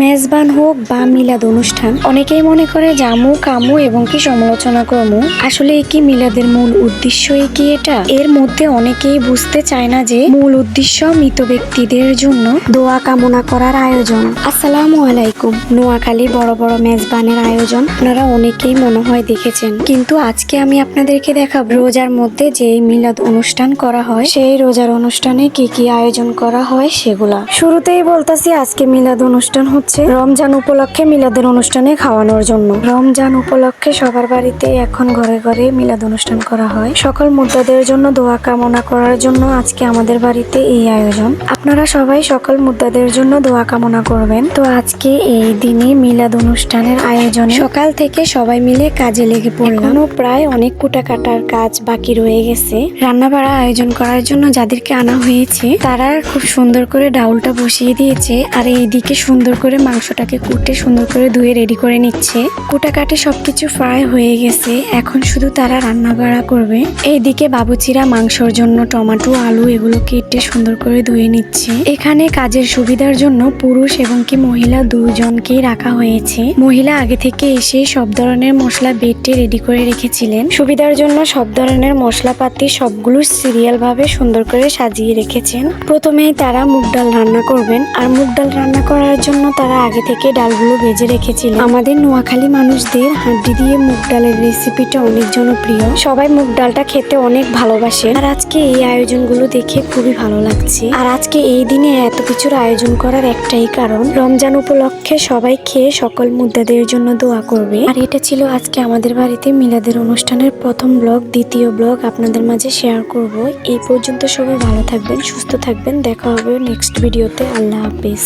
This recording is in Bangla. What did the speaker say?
মেজবান হোক বা মিলাদ অনুষ্ঠান, অনেকেই মনে করে জামু কামু এবং কি সমালোচনা করমু। আসলে কি মিলাদের মূল উদ্দেশ্যই কি এটা? এর মধ্যে অনেকেই বুঝতে চায় না যে মূল উদ্দেশ্য মৃত ব্যক্তিদের জন্য দোয়া কামনা করার আয়োজন। আসসালামু আলাইকুম। নোয়াখালী বড় বড় মেজবানের আয়োজন আপনারা অনেকেই মনে হয় দেখেছেন, কিন্তু আজকে আমি আপনাদেরকে দেখাবো রোজার মধ্যে যে মিলাদ অনুষ্ঠান করা হয়, সেই রোজার অনুষ্ঠানে কি কি আয়োজন করা হয় সেগুলা। শুরুতেই বলতাছি, আজকে মিলাদ অনুষ্ঠান হচ্ছে রমজান উপলক্ষে মিলাদের অনুষ্ঠানে খাওয়ানোর জন্য। রমজান উপলক্ষে সবার বাড়িতে এখন ঘরে ঘরে মিলাদ অনুষ্ঠান করা হয়। সকল মুদ্দাদের জন্য দোয়া কামনা করার জন্য আজকে আমাদের বাড়িতে এই আয়োজন। আপনারা সবাই সকল মুদ্দাদের জন্য দোয়া কামনা করবেন। তো আজকে এই দিনে মিলাদ অনুষ্ঠানের আয়োজনে সকাল থেকে সবাই মিলে কাজে লেগে পড়লাম। এখনো প্রায় অনেক কুটাকাটার কাজ বাকি রয়ে গেছে। রান্না বাড়া আয়োজন করার জন্য যাদেরকে আনা হয়েছে তারা খুব সুন্দর করে ডাউলটা বসিয়ে দিয়েছে, আর এইদিকে সুন্দর করে মাংসটাকে কুটে সুন্দর করে ধুয়ে রেডি করে নিচ্ছে। কুটাকাটি সবকিছু ফ্রাই হয়ে গেছে, এখন শুধু তারা রান্না বাড়া করবে। এইদিকে বাবুচিরা মাংসর জন্য টমেটো আলু এগুলো কেটে সুন্দর করে ধুয়ে নিচ্ছে। এখানে কাজের সুবিধার জন্য পুরুষ এবং কি মহিলা দুজনকেই রাখা হয়েছে। মহিলা আগে থেকে এসে সব ধরনের মশলা বেটে রেডি করে রেখেছিলেন। সুবিধার জন্য সব ধরনের মশলাপাতি সবগুলো সিরিয়াল ভাবে সুন্দর করে সাজিয়ে রেখেছেন। প্রথমেই তারা মুগ ডাল রান্না করবেন, আর মুগ ডাল রান্না করার জন্য তারা আগে থেকে ডালগুলো ভেজে রেখেছিলেন। আমাদের নোয়াখালী মানুষদের হাড্ডি দিয়ে মুগ ডালের রেসিপিটা অনেক জনপ্রিয়, সবাই মুগ ডালটা খেতে অনেক ভালোবাসে। আর আজকে এই আয়োজনগুলো দেখে খুবই ভালো লাগছে। আর আজকে এই দিনে এত কিছুর আয়োজন করার একটাই কারণ, রমজান উপলক্ষে সবাই খেয়ে সকল মুদ্দাদের জন্য দোয়া করবে। আর এটা ছিল আজকে আমাদের বাড়িতে মিলাদের অনুষ্ঠানের প্রথম ব্লগ। দ্বিতীয় ব্লগ আপনাদের মাঝে শেয়ার করব। এই পর্যন্ত সবাই ভালো থাকবেন, সুস্থ থাকবেন। দেখা হবে নেক্সট ভিডিওতে। আল্লাহ হাফেজ।